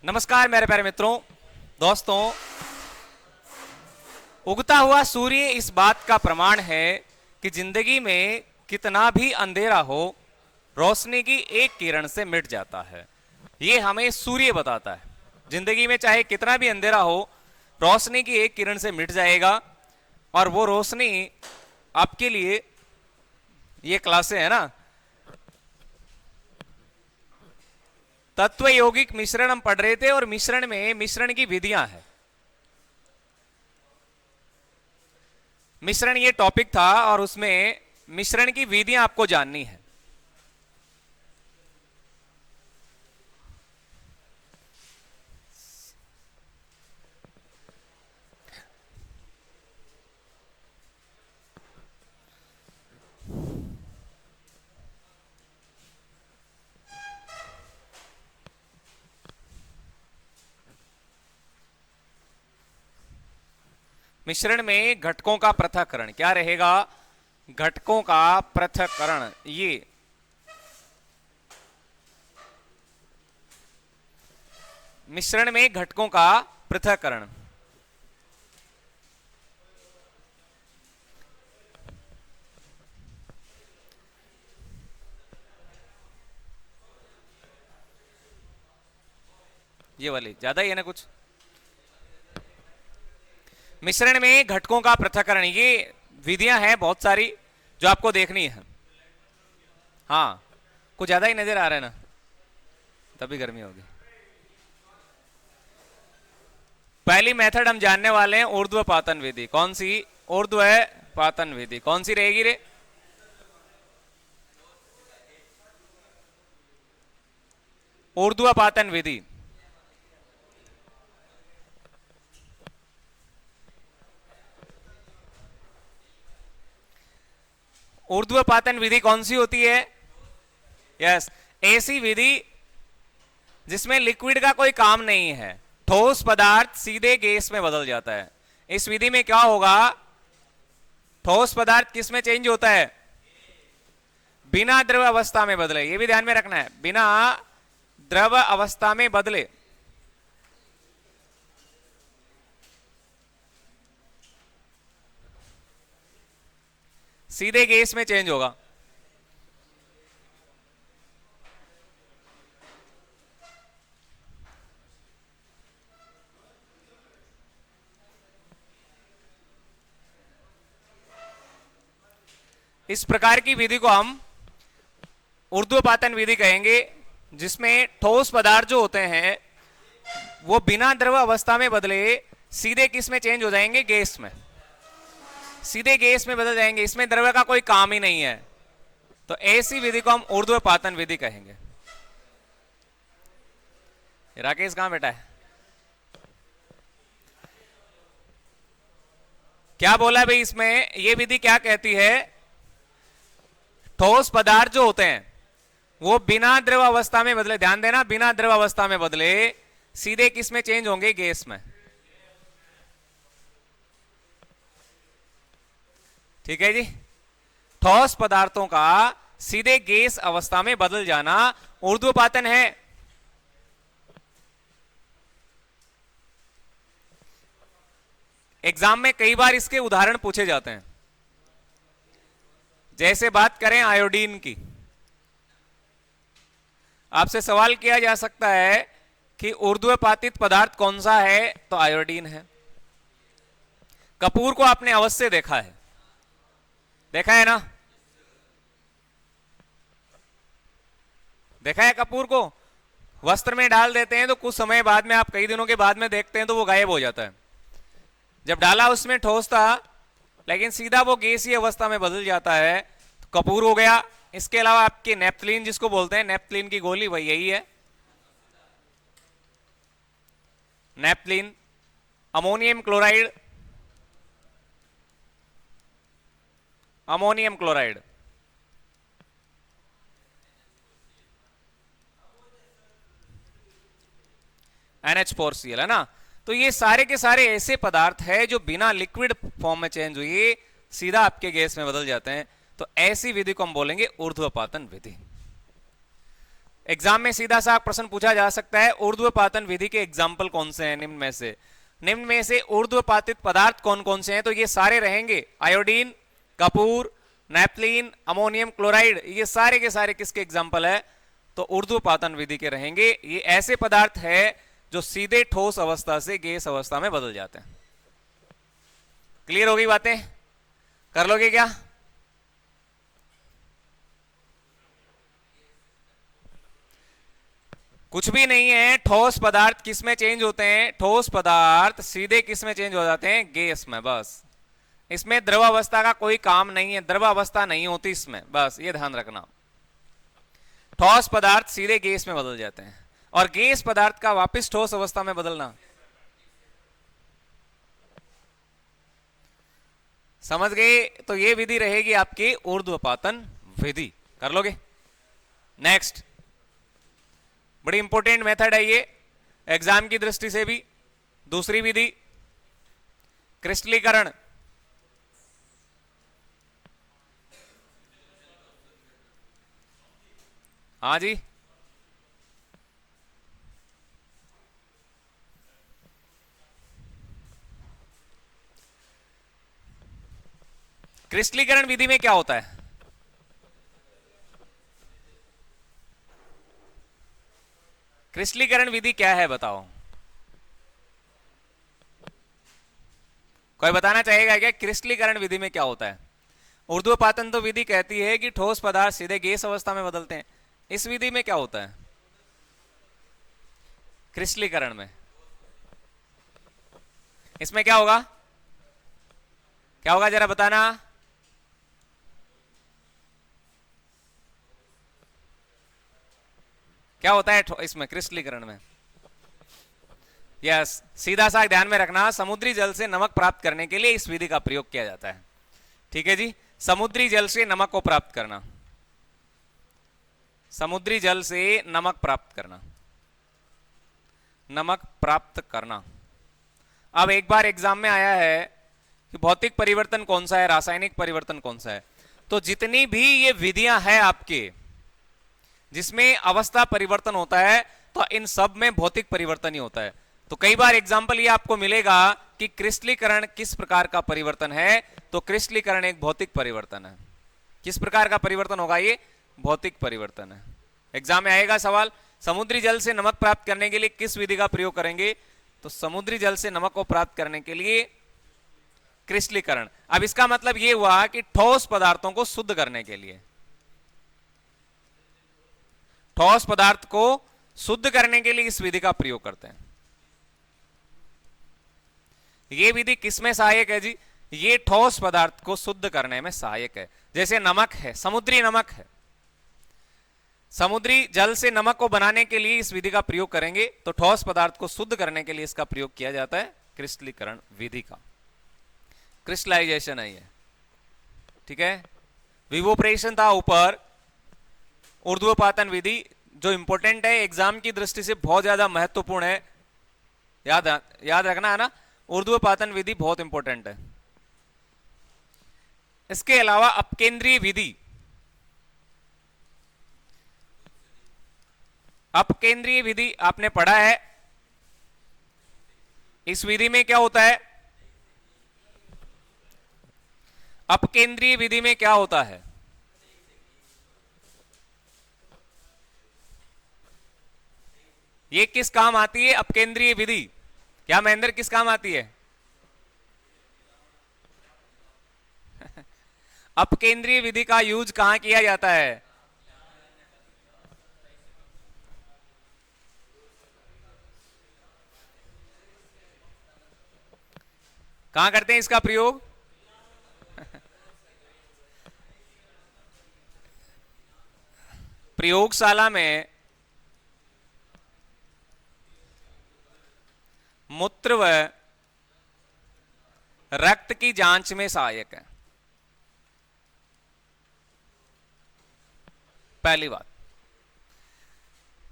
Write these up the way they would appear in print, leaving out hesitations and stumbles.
नमस्कार मेरे प्यारे मित्रों, दोस्तों। उगता हुआ सूर्य इस बात का प्रमाण है कि जिंदगी में कितना भी अंधेरा हो, रोशनी की एक किरण से मिट जाता है। ये हमें सूर्य बताता है। जिंदगी में चाहे कितना भी अंधेरा हो, रोशनी की एक किरण से मिट जाएगा। और वो रोशनी आपके लिए, ये क्लासें है ना, तत्व यौगिक मिश्रण हम पढ़ रहे थे, और मिश्रण में मिश्रण की विधियां हैं। मिश्रण ये टॉपिक था और उसमें मिश्रण की विधियां आपको जाननी है। मिश्रण में घटकों का पृथक्करण क्या रहेगा? घटकों का पृथक्करण। ये मिश्रण में घटकों का पृथक्करण। ये वाली ज्यादा ही है ना कुछ। मिश्रण में घटकों का पृथक्करण, ये विधियां हैं बहुत सारी जो आपको देखनी है। हाँ, कुछ ज्यादा ही नजर आ रहा है ना, तभी गर्मी होगी। पहली मेथड हम जानने वाले हैं ऊर्ध्वपातन विधि। कौन सी? ऊर्ध्वपातन विधि। कौन सी रहेगी रे? ऊर्ध्वपातन विधि। ऊर्ध्वपातन विधि कौन सी होती है? यस, ऐसी विधि जिसमें लिक्विड का कोई काम नहीं है, ठोस पदार्थ सीधे गैस में बदल जाता है। इस विधि में क्या होगा? ठोस पदार्थ किस में चेंज होता है? बिना द्रव अवस्था में बदले। ये भी ध्यान में रखना है, बिना द्रव अवस्था में बदले। सीधे गैस में चेंज होगा। इस प्रकार की विधि को हम ऊर्ध्वपातन विधि कहेंगे, जिसमें ठोस पदार्थ जो होते हैं वो बिना द्रव अवस्था में बदले सीधे किस में चेंज हो जाएंगे? गैस में। सीधे गैस में बदल जाएंगे, इसमें द्रव का कोई काम ही नहीं है। तो ऐसी विधि को हम ऊर्ध्वपातन विधि कहेंगे। राकेश कहां बैठा है? क्या बोला भाई इसमें? यह विधि क्या कहती है? ठोस पदार्थ जो होते हैं वो बिना द्रव अवस्था में बदले, ध्यान देना, बिना द्रव अवस्था में बदले सीधे किस में चेंज होंगे? गैस में। ठीक है जी। ठोस पदार्थों का सीधे गैस अवस्था में बदल जाना ऊर्ध्वपातन है। एग्जाम में कई बार इसके उदाहरण पूछे जाते हैं। जैसे बात करें आयोडीन की, आपसे सवाल किया जा सकता है कि ऊर्ध्वपातित पदार्थ कौन सा है? तो आयोडीन है। कपूर को आपने अवश्य देखा है, देखा है ना? देखा है कपूर को? वस्त्र में डाल देते हैं तो कुछ समय बाद में, आप कई दिनों के बाद में देखते हैं तो वो गायब हो जाता है। जब डाला उसमें ठोस था, लेकिन सीधा वो गैसीय अवस्था में बदल जाता है, तो कपूर हो गया। इसके अलावा आपके नेप्थलीन, जिसको बोलते हैं नेप्थलीन की गोली, वही यही है, naphthalene. Ammonium chloride, ammonium chloride, NH4Cl, है ना? तो ये सारे के सारे ऐसे पदार्थ है जो बिना लिक्विड फॉर्म में चेंज हुए सीधा आपके गैस में बदल जाते हैं। तो ऐसी विधि को हम बोलेंगे ऊर्ध्वपातन विधि। एग्जाम में सीधा सा प्रश्न पूछा जा सकता है, ऊर्ध्वपातन विधि के एग्जाम्पल कौन से हैं निम्न में से ऊर्ध्वपातित पदार्थ कौन कौन से हैं? तो ये सारे रहेंगे, iodine, Kapoor, naphthalene, ammonium chloride, ये सारे के सारे किसके एग्जाम्पल है? तो ऊर्ध्वपातन विधि के रहेंगे। ये ऐसे पदार्थ है जो सीधे ठोस अवस्था से गैस अवस्था में बदल जाते हैं। क्लियर हो गई बातें? कर लोगे क्या? कुछ भी नहीं है। ठोस पदार्थ किस में चेंज होते हैं? ठोस पदार्थ सीधे किस में चेंज हो जाते हैं? गैस में। बस इसमें द्रव अवस्था का कोई काम नहीं है, द्रव अवस्था नहीं होती इसमें, बस ये ध्यान रखना। ठोस पदार्थ सीधे गैस में बदल जाते हैं और गैस पदार्थ का वापस ठोस अवस्था में बदलना। समझ गए? तो ये विधि रहेगी आपकी ऊर्ध्वपातन विधि। कर लोगे? नेक्स्ट, बड़ी इंपॉर्टेंट मेथड है ये एग्जाम की दृष्टि से भी। दूसरी विधि क्रिस्टलीकरण। हाँ जी, क्रिस्टलीकरण विधि में क्या होता है? क्रिस्टलीकरण विधि क्या है बताओ? कोई बताना चाहेगा क्या क्रिस्टलीकरण विधि में क्या होता है? ऊर्ध्वपातन तो विधि कहती है कि ठोस पदार्थ सीधे गैस अवस्था में बदलते हैं। इस विधि में क्या होता है क्रिस्टलीकरण में? इसमें क्या होगा? क्या होगा जरा बताना। क्या होता है इसमें क्रिस्टलीकरण में? यस, सीधा सा ध्यान में रखना, समुद्री जल से नमक प्राप्त करने के लिए इस विधि का प्रयोग किया जाता है। ठीक है जी, समुद्री जल से नमक को प्राप्त करना, समुद्री जल से नमक प्राप्त करना, नमक प्राप्त करना। अब एक बार एग्जाम में आया है कि भौतिक परिवर्तन कौन सा है, रासायनिक परिवर्तन कौन सा है। तो जितनी भी ये विधियां हैं आपके जिसमें अवस्था परिवर्तन होता है, तो इन सब में भौतिक परिवर्तन ही होता है। तो कई बार एग्जाम्पल ये आपको मिलेगा कि क्रिस्टलीकरण किस प्रकार का परिवर्तन है, तो क्रिस्टलीकरण एक भौतिक परिवर्तन है। किस प्रकार का परिवर्तन होगा? ये भौतिक परिवर्तन है। एग्जाम में आएगा सवाल, समुद्री जल से नमक प्राप्त करने के लिए किस विधि का प्रयोग करेंगे? तो समुद्री जल से नमक को प्राप्त करने के लिए क्रिस्टलीकरण। अब इसका मतलब यह हुआ कि ठोस पदार्थों को शुद्ध करने के लिए, ठोस पदार्थ को शुद्ध करने के लिए इस विधि का प्रयोग करते हैं। यह विधि किसमें सहायक है जी? ये ठोस पदार्थ को शुद्ध करने में सहायक है। जैसे नमक है, समुद्री नमक है, समुद्री जल से नमक को बनाने के लिए इस विधि का प्रयोग करेंगे, तो ठोस पदार्थ को शुद्ध करने के लिए इसका प्रयोग किया जाता है क्रिस्टलीकरण विधि का। क्रिस्टलाइजेशन है ये। ठीक है, विवोप्रेशन था ऊपर, ऊर्ध्वपातन विधि जो इंपॉर्टेंट है, एग्जाम की दृष्टि से बहुत ज्यादा महत्वपूर्ण है, याद रखना है ना। ऊर्ध्वपातन विधि बहुत इंपॉर्टेंट है। इसके अलावा अपकेंद्रीय विधि, अपकेंद्रीय विधि आपने पढ़ा है। इस विधि में क्या होता है? अपकेंद्रीय विधि में क्या होता है? ये किस काम आती है अपकेंद्रीय विधि? क्या महेंद्र किस काम आती है? अपकेंद्रीय विधि का यूज कहां किया जाता है? कहां करते हैं इसका प्रयोग? प्रयोगशाला में मूत्र व रक्त की जांच में सहायक है। पहली बात,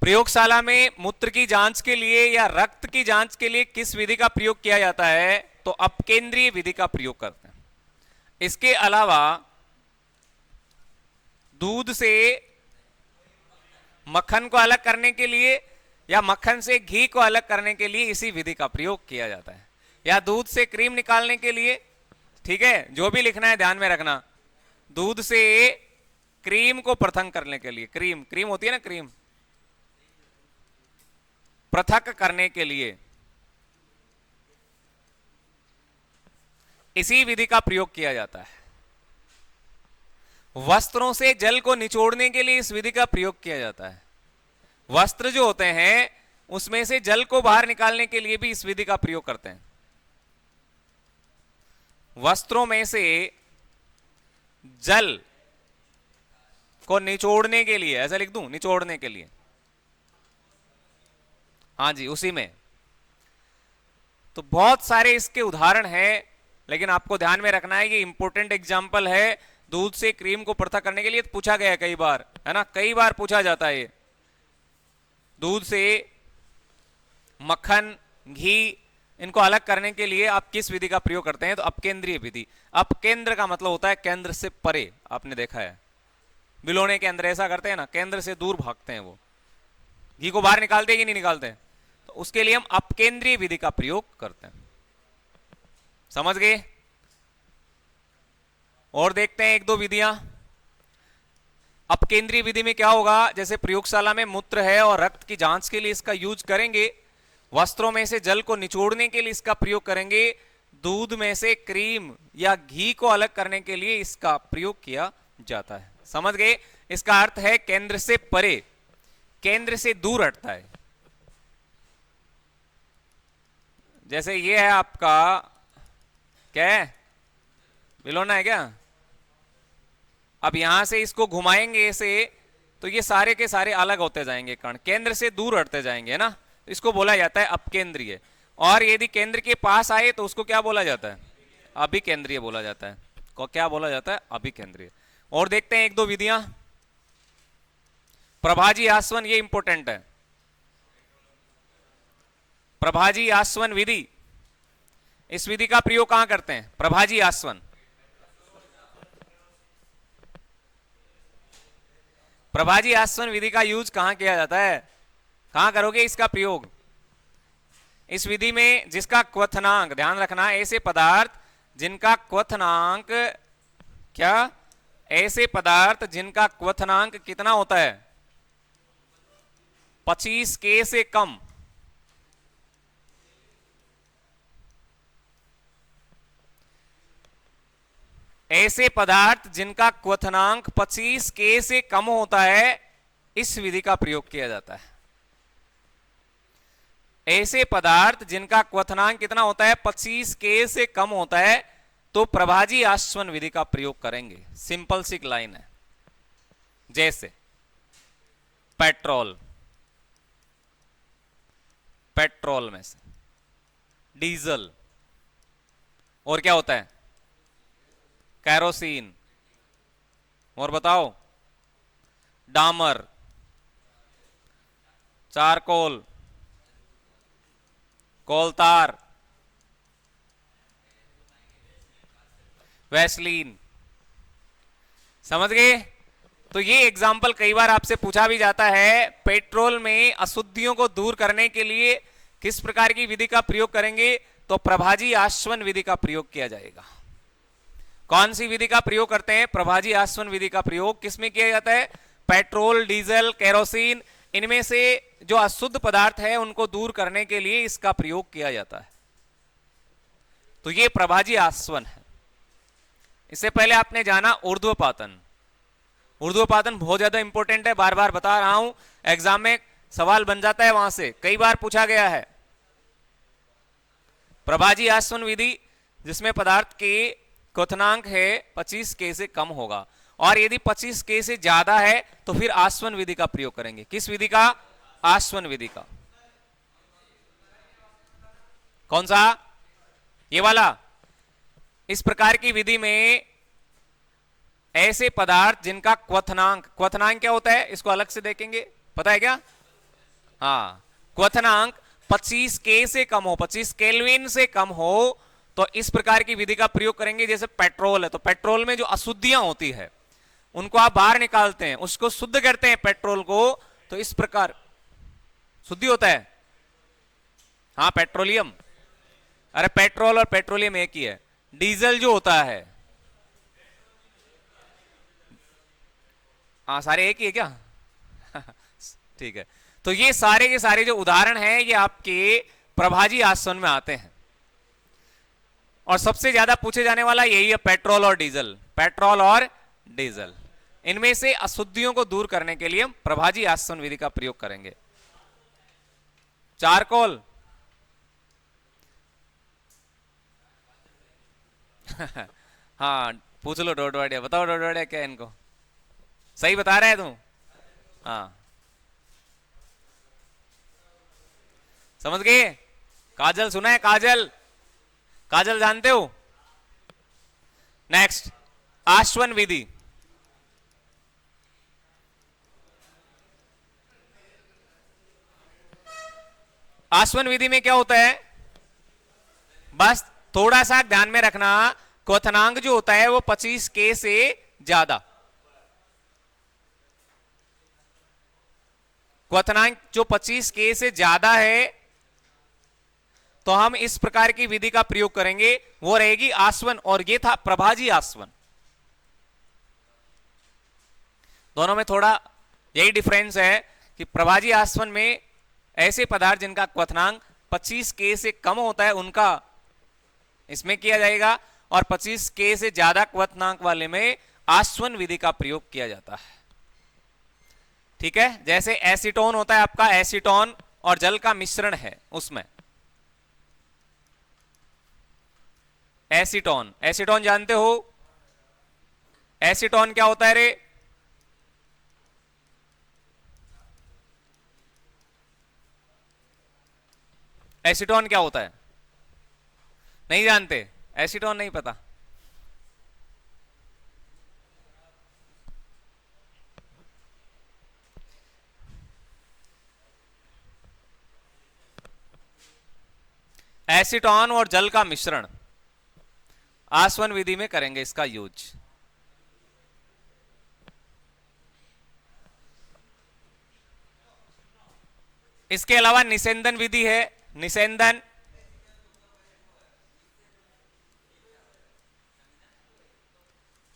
प्रयोगशाला में मूत्र की जांच के लिए या रक्त की जांच के लिए किस विधि का प्रयोग किया जाता है? तो अपकेंद्रीय विधि का प्रयोग करते हैं। इसके अलावा दूध से मक्खन को अलग करने के लिए या मक्खन से घी को अलग करने के लिए इसी विधि का प्रयोग किया जाता है, या दूध से क्रीम निकालने के लिए। ठीक है, जो भी लिखना है ध्यान में रखना, दूध से क्रीम को पृथक करने के लिए, क्रीम क्रीम होती है ना, क्रीम पृथक करने के लिए इसी विधि का प्रयोग किया जाता है। वस्त्रों से जल को निचोड़ने के लिए इस विधि का प्रयोग किया जाता है। वस्त्र जो होते हैं उसमें से जल को बाहर निकालने के लिए भी इस विधि का प्रयोग करते हैं। वस्त्रों में से जल को निचोड़ने के लिए, ऐसा लिख दूं, निचोड़ने के लिए, हाँ जी उसी में। तो बहुत सारे इसके उदाहरण हैं, लेकिन आपको ध्यान में रखना है ये इंपॉर्टेंट एग्जाम्पल है। दूध से क्रीम को पृथक करने के लिए तो पूछा गया है कई बार, है ना, कई बार पूछा जाता है। ये दूध से मक्खन, घी, इनको अलग करने के लिए आप किस विधि का प्रयोग करते हैं? तो अपकेंद्रीय विधि। अपकेंद्र का मतलब होता है केंद्र से परे, आपने देखा है बिलोने के अंदर ऐसा करते हैं ना, केंद्र से दूर भागते हैं वो, घी को बाहर निकालते हैं कि नहीं निकालते? तो उसके लिए हम अपकेंद्रीय विधि का प्रयोग करते हैं। समझ गए? और देखते हैं एक दो विधियां। अपकेंद्रीय विधि में क्या होगा, जैसे प्रयोगशाला में मूत्र है और रक्त की जांच के लिए इसका यूज करेंगे, वस्त्रों में से जल को निचोड़ने के लिए इसका प्रयोग करेंगे, दूध में से क्रीम या घी को अलग करने के लिए इसका प्रयोग किया जाता है। समझ गए? इसका अर्थ है केंद्र से परे, केंद्र से दूर हटता है। जैसे ये है आपका, क्या है, बिलोना है क्या? अब यहां से इसको घुमाएंगे ऐसे, तो ये सारे के सारे अलग होते जाएंगे कण, केंद्र से दूर हटते जाएंगे, है ना। इसको बोला जाता है अपकेंद्रीय। और यदि केंद्र के पास आए तो उसको क्या बोला जाता है? अभिकेंद्रीय बोला जाता है। को क्या बोला जाता है? अभिकेंद्रीय। और देखते हैं एक दो विधियां। प्रभाजी आस्वन, ये इंपॉर्टेंट है। प्रभाजी आस्वन विधि, इस विधि का प्रयोग कहां करते हैं? प्रभाजी आस्वन। प्रभाजी आस्वन विधि का यूज कहां किया जाता है? कहां करोगे इसका प्रयोग? इस विधि में जिसका क्वथनांक, ध्यान रखना, ऐसे पदार्थ जिनका क्वथनांक, क्या, ऐसे पदार्थ जिनका क्वथनांक कितना होता है? 25 के से कम। ऐसे पदार्थ जिनका क्वथनांक 25 के से कम होता है, इस विधि का प्रयोग किया जाता है। ऐसे पदार्थ जिनका क्वथनांक कितना होता है? 25 के से कम होता है, तो प्रभाजी आस्वन विधि का प्रयोग करेंगे। सिंपल सी लाइन है। जैसे पेट्रोल, पेट्रोल में से डीजल, और क्या होता है? कैरोसिन, और बताओ, डामर, चारकोल, कोलतार, वैसलीन। समझ गए? तो ये एग्जाम्पल कई बार आपसे पूछा भी जाता है। पेट्रोल में अशुद्धियों को दूर करने के लिए किस प्रकार की विधि का प्रयोग करेंगे? तो प्रभाजी आस्वन विधि का प्रयोग किया जाएगा। कौन सी विधि का प्रयोग करते हैं? प्रभाजी आस्वन विधि का प्रयोग किसमें किया जाता है? पेट्रोल, डीजल, केरोसिन, इनमें से जो अशुद्ध पदार्थ है उनको दूर करने के लिए इसका प्रयोग किया जाता है। तो ये प्रभाजी आस्वन है। इससे पहले आपने जाना ऊर्ध्वपातन। ऊर्ध्वपातन बहुत ज्यादा इंपॉर्टेंट है, बार बार बता रहा हूं, एग्जाम में सवाल बन जाता है, वहां से कई बार पूछा गया है। प्रभाजी आस्वन विधि जिसमें पदार्थ के क्वथनांक है 25 के से कम होगा, और यदि 25 के से ज्यादा है तो फिर आस्वन विधि का प्रयोग करेंगे। किस विधि का? आस्वन विधि का। कौन सा? ये वाला। इस प्रकार की विधि में ऐसे पदार्थ जिनका क्वथनांक, क्वथनांक क्या होता है इसको अलग से देखेंगे, पता है क्या? हाँ, क्वथनांक 25 के से कम हो, 25 केल्विन से कम हो, तो इस प्रकार की विधि का प्रयोग करेंगे। जैसे पेट्रोल है, तो पेट्रोल में जो अशुद्धियां होती है उनको आप बाहर निकालते हैं, उसको शुद्ध करते हैं पेट्रोल को, तो इस प्रकार शुद्धि होता है। हाँ पेट्रोलियम, अरे पेट्रोल और पेट्रोलियम एक ही है। डीजल जो होता है, हाँ सारे एक ही है क्या? ठीक है, तो ये सारे के सारे जो उदाहरण हैं ये आपके प्रभाजी आसवन में आते हैं, और सबसे ज्यादा पूछे जाने वाला यही है पेट्रोल और डीजल। पेट्रोल और डीजल, इनमें से अशुद्धियों को दूर करने के लिए हम प्रभाजी आसवन विधि का प्रयोग करेंगे। चारकोल हाँ पूछ लो डोडवाडिया, बताओ डोडवाडिया क्या है इनको, सही बता रहा है तू? हाँ समझ गए? काजल सुना है? काजल, काजल जानते हो? नेक्स्ट आश्वन विधि। आश्वन विधि में क्या होता है, बस थोड़ा सा ध्यान में रखना, क्वथनांक जो होता है वो 25K से ज्यादा, क्वथनांक जो 25K से ज्यादा है तो हम इस प्रकार की विधि का प्रयोग करेंगे, वो रहेगी आसवन, और ये था प्रभाजी आसवन। दोनों में थोड़ा यही डिफरेंस है कि प्रभाजी आसवन में ऐसे पदार्थ जिनका क्वथनांक 25K से कम होता है उनका इसमें किया जाएगा, और 25K से ज्यादा क्वथनांक वाले में आसवन विधि का प्रयोग किया जाता है। ठीक है, जैसे एसीटोन होता है आपका, एसीटोन और जल का मिश्रण है उसमें, एसीटोन, एसीटोन जानते हो? एसीटोन क्या होता है रे? एसीटोन क्या होता है? नहीं जानते? एसीटोन नहीं पता? एसीटोन और जल का मिश्रण आसवन विधि में करेंगे इसका यूज। इसके अलावा निसेंदन विधि है, निसेंदन,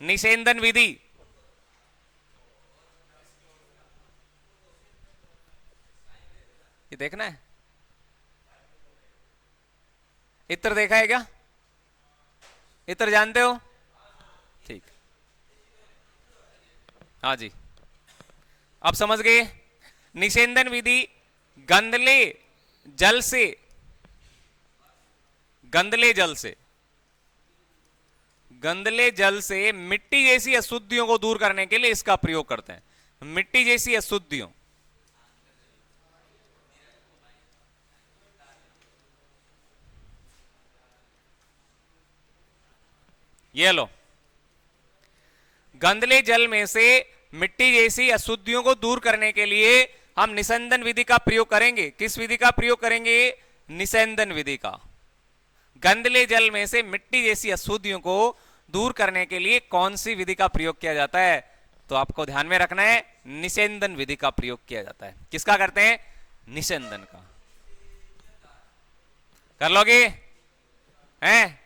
निसेंदन विधि ये देखना है। इत्र देखा है क्या? इत्र जानते हो? ठीक, हाँ जी, अब समझ गए। निसेंदन विधि गंदले जल से, गंदले जल से, गंदले जल से मिट्टी जैसी अशुद्धियों को दूर करने के लिए इसका प्रयोग करते हैं। मिट्टी जैसी अशुद्धियों, ये लो, गंदले जल में से मिट्टी जैसी अशुद्धियों को दूर करने के लिए हम निसेंदन विधि का प्रयोग करेंगे। किस विधि का प्रयोग करेंगे? निसेंदन विधि का। गंदले जल में से मिट्टी जैसी अशुद्धियों को दूर करने के लिए कौन सी विधि का प्रयोग किया जाता है? तो आपको ध्यान में रखना है, निसेंदन विधि का प्रयोग किया जाता है। किसका करते हैं? निसेंदन का। कर लोगे? हैं?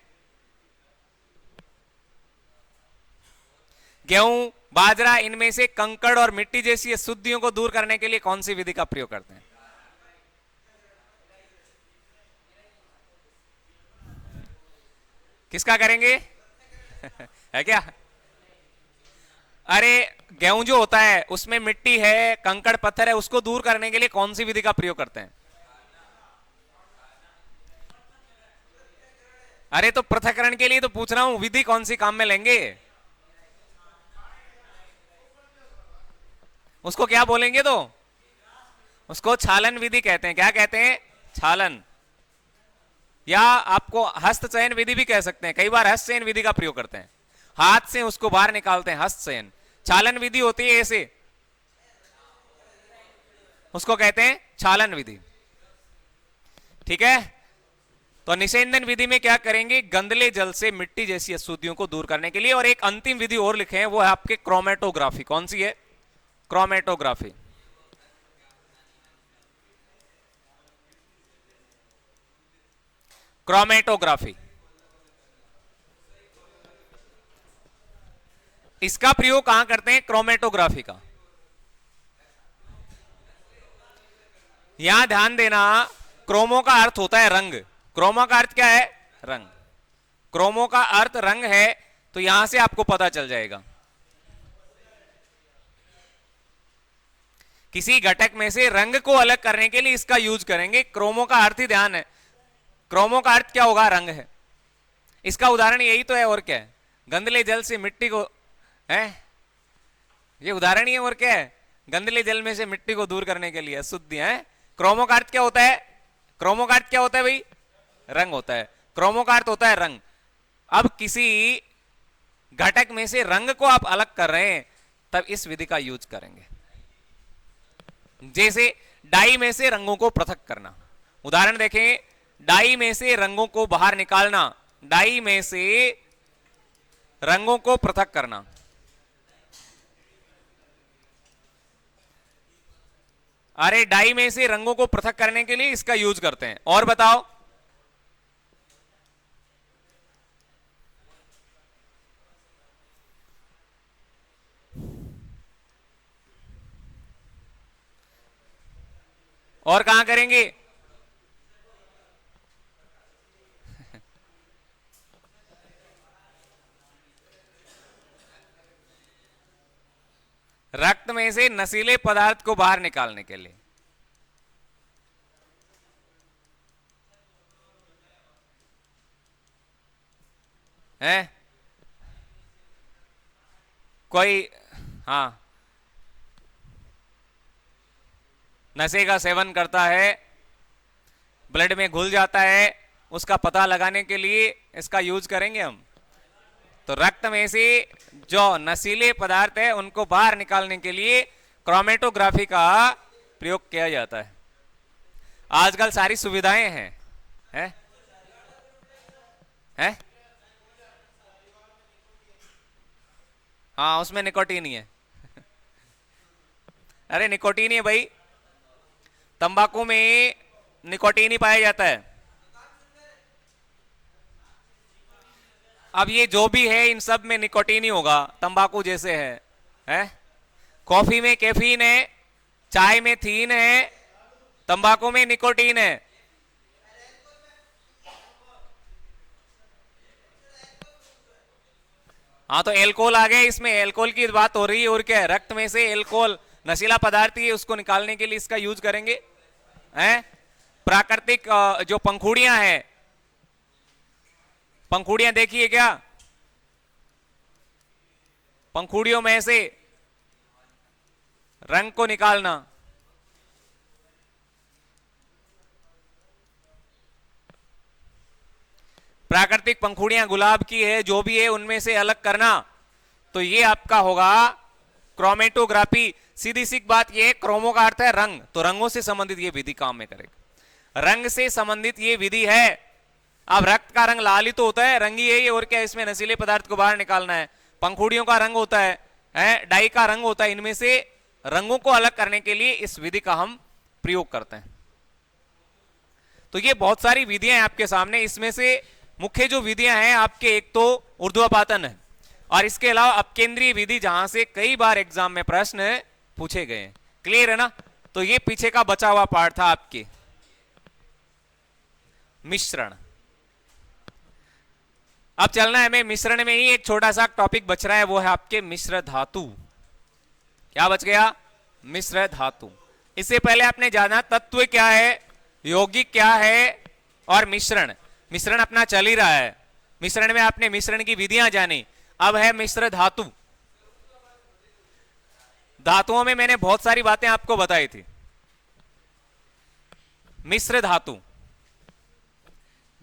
गेहूं, बाजरा, इनमें से कंकड़ और मिट्टी जैसी अशुद्धियों को दूर करने के लिए कौन सी विधि का प्रयोग करते हैं? किसका करेंगे? है क्या? अरे गेहूं जो होता है उसमें मिट्टी है, कंकड़ पत्थर है, उसको दूर करने के लिए कौन सी विधि का प्रयोग करते हैं? अरे तो पृथक्करण के लिए तो पूछ रहा हूं, विधि कौन सी काम में लेंगे? उसको क्या बोलेंगे? तो उसको छालन विधि कहते हैं। क्या कहते हैं? छालन, या आपको हस्त चयन विधि भी कह सकते हैं। कई बार हस्त चयन विधि का प्रयोग करते हैं, हाथ से उसको बाहर निकालते हैं, हस्त चयन। छालन विधि होती है ऐसे, उसको कहते हैं छालन विधि। ठीक है, तो निसेंदन विधि में क्या करेंगे? गंदले जल से मिट्टी जैसी अशुद्धियों को दूर करने के लिए। और एक अंतिम विधि और लिखे हैं, वो है आपके क्रोमेटोग्राफी। कौन सी है? क्रोमेटोग्राफी। क्रोमेटोग्राफी। इसका प्रयोग कहां करते हैं? क्रोमेटोग्राफी का। यहां ध्यान देना, क्रोमो का अर्थ होता है रंग। क्रोमो का अर्थ क्या है? रंग। क्रोमो का अर्थ रंग है, तो यहां से आपको पता चल जाएगा। किसी घटक में से रंग को अलग करने के लिए इसका यूज करेंगे। क्रोमो का अर्थ ही ध्यान है, क्रोमो का अर्थ क्या होगा? रंग है। इसका उदाहरण यही तो है, और क्या है? गंदले जल से मिट्टी को है, ये उदाहरण ही है, और क्या है? गंदले जल में से मिट्टी को दूर करने के लिए अशुद्धि है। क्रोमो का अर्थ क्या होता है? क्रोमो का अर्थ क्या होता है भाई? रंग होता है। क्रोमो का अर्थ होता है रंग। अब किसी घटक में से रंग को आप अलग कर रहे हैं, तब इस विधि का यूज करेंगे। जैसे डाई में से रंगों को पृथक करना। उदाहरण देखें, डाई में से रंगों को बाहर निकालना, डाई में से रंगों को पृथक करना। अरे डाई में से रंगों को पृथक करने के लिए इसका यूज करते हैं। और बताओ, और कहां करेंगे? रक्त में से नशीले पदार्थ को बाहर निकालने के लिए। है कोई? हाँ, नशे का सेवन करता है, ब्लड में घुल जाता है, उसका पता लगाने के लिए इसका यूज करेंगे हम। तो रक्त में से जो नशीले पदार्थ है उनको बाहर निकालने के लिए क्रोमेटोग्राफी का प्रयोग किया जाता है। आजकल सारी सुविधाएं हैं, है? है? हाँ, उसमें निकोटीन ही है। अरे निकोटीन ही है भाई, तंबाकू में निकोटीन ही पाया जाता है। अब ये जो भी है, इन सब में निकोटीन ही होगा, तंबाकू जैसे है? कॉफी में कैफीन है, चाय में थीन है, तंबाकू में निकोटीन है। हाँ, तो एल्कोहल आ गया इसमें, एल्कोहल की बात हो रही है, और क्या है? रक्त में से एल्कोहल नशीला पदार्थ है, उसको निकालने के लिए इसका यूज करेंगे। हैं? प्राकृतिक जो पंखुड़ियां हैं, पंखुड़ियां देखिए क्या? पंखुड़ियों में से रंग को निकालना। प्राकृतिक पंखुड़ियां गुलाब की है, जो भी है, उनमें से अलग करना। तो ये आपका होगा क्रोमेटोग्राफी। सीधी सी बात ये है, क्रोमो का अर्थ है रंग, तो रंगों से संबंधित ये विधि काम में करेगा। रंग से संबंधित ये विधि है। अब रक्त का रंग लाल ही तो होता है, रंग ही है ये, और क्या? इसमें नशीले पदार्थ को बाहर निकालना है। पंखुड़ियों का रंग होता है, डाई का रंग होता है। इनमें से रंगों को अलग करने के लिए इस विधि का हम प्रयोग करते हैं। तो ये बहुत सारी विधियां हैं आपके सामने। इसमें से मुख्य जो विधियां हैं आपके, एक तो ऊर्ध्वपातन है, और इसके अलावा अपकेंद्रीय विधि, जहां से कई बार एग्जाम में प्रश्न पूछे गए हैं। क्लियर है ना? तो ये पीछे का बचा हुआ पार्ट था आपके। मिश्रण। अब चलना है हमें मिश्रण में ही। एक छोटा सा टॉपिक बच रहा है, वो है आपके मिश्र धातु। क्या बच गया? मिश्र धातु। इससे पहले आपने जाना तत्व क्या है, यौगिक क्या है, और मिश्रण। मिश्रण अपना चल ही रहा है। मिश्रण में आपने मिश्रण की विधियां जानी। अब है मिश्र धातु। धातुओं में मैंने बहुत सारी बातें आपको बताई थी। मिश्र धातु,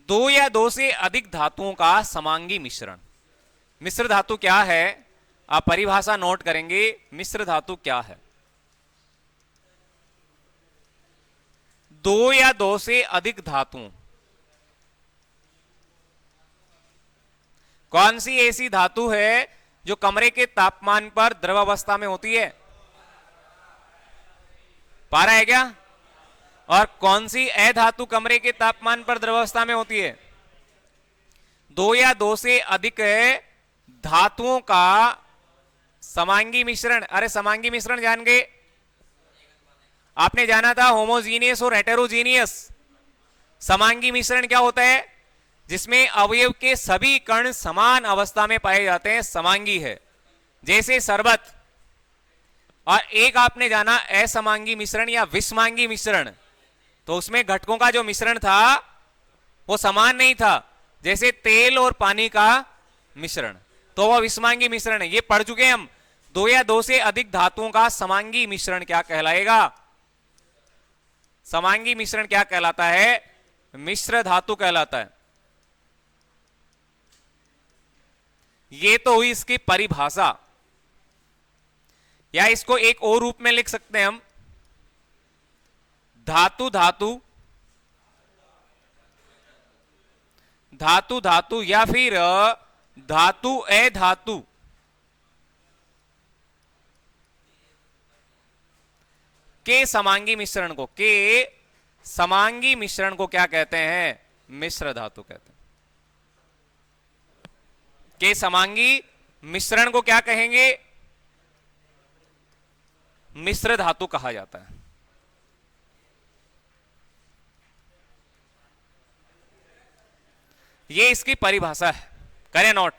दो या दो से अधिक धातुओं का समांगी मिश्रण। मिश्र धातु क्या है? आप परिभाषा नोट करेंगे। मिश्र धातु क्या है? दो या दो से अधिक धातुओं। कौन सी ऐसी धातु है जो कमरे के तापमान पर द्रवावस्था में होती है? पारा है क्या? और कौन सी अधातु कमरे के तापमान पर द्रवावस्था में होती है? दो या दो से अधिक धातुओं का समांगी मिश्रण। अरे समांगी मिश्रण जान गए, आपने जाना था होमोजीनियस और हेटेरोजीनियस। समांगी मिश्रण क्या होता है? जिसमें अवयव के सभी कण समान अवस्था में पाए जाते हैं, समांगी है, जैसे शरबत। और एक आपने जाना असमांगी मिश्रण या विषमांगी मिश्रण, तो उसमें घटकों का जो मिश्रण था वो समान नहीं था, जैसे तेल और पानी का मिश्रण, तो वह विषमांगी मिश्रण है। ये पढ़ चुके हम। दो या दो से अधिक धातुओं का समांगी मिश्रण क्या कहलाएगा? समांगी मिश्रण क्या कहलाता है? मिश्र धातु कहलाता है। ये तो हुई इसकी परिभाषा, या इसको एक और रूप में लिख सकते हैं हम, धातु धातु, धातु धातु, या फिर धातु अधातु। के समांगी मिश्रण को, के समांगी मिश्रण को क्या कहते हैं? मिश्र धातु कहते हैं। के समांगी मिश्रण को क्या कहेंगे? मिश्र धातु कहा जाता है। ये इसकी परिभाषा है, करें नोट।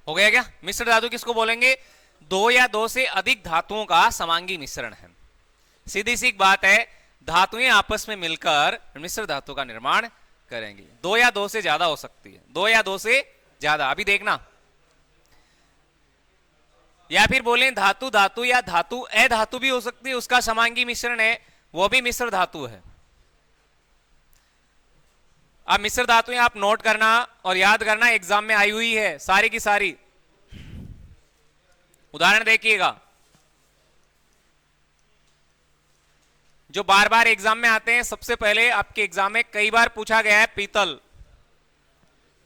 हो गया क्या? मिश्र धातु किसको बोलेंगे? दो या दो से अधिक धातुओं का समांगी मिश्रण है। सीधी सी बात है, धातुएं आपस में मिलकर मिश्र धातु का निर्माण करेंगी। दो या दो से ज्यादा हो सकती है, दो या दो से ज्यादा। अभी देखना, या फिर बोलें धातु धातु या धातु अधातु भी हो सकती है, उसका समांगी मिश्रण है, वो भी मिश्र धातु है। अब मिश्र धातुएं आप नोट करना और याद करना, एग्जाम में आई हुई है सारी की सारी। उदाहरण देखिएगा, जो बार बार एग्जाम में आते हैं। सबसे पहले आपके एग्जाम में कई बार पूछा गया है पीतल।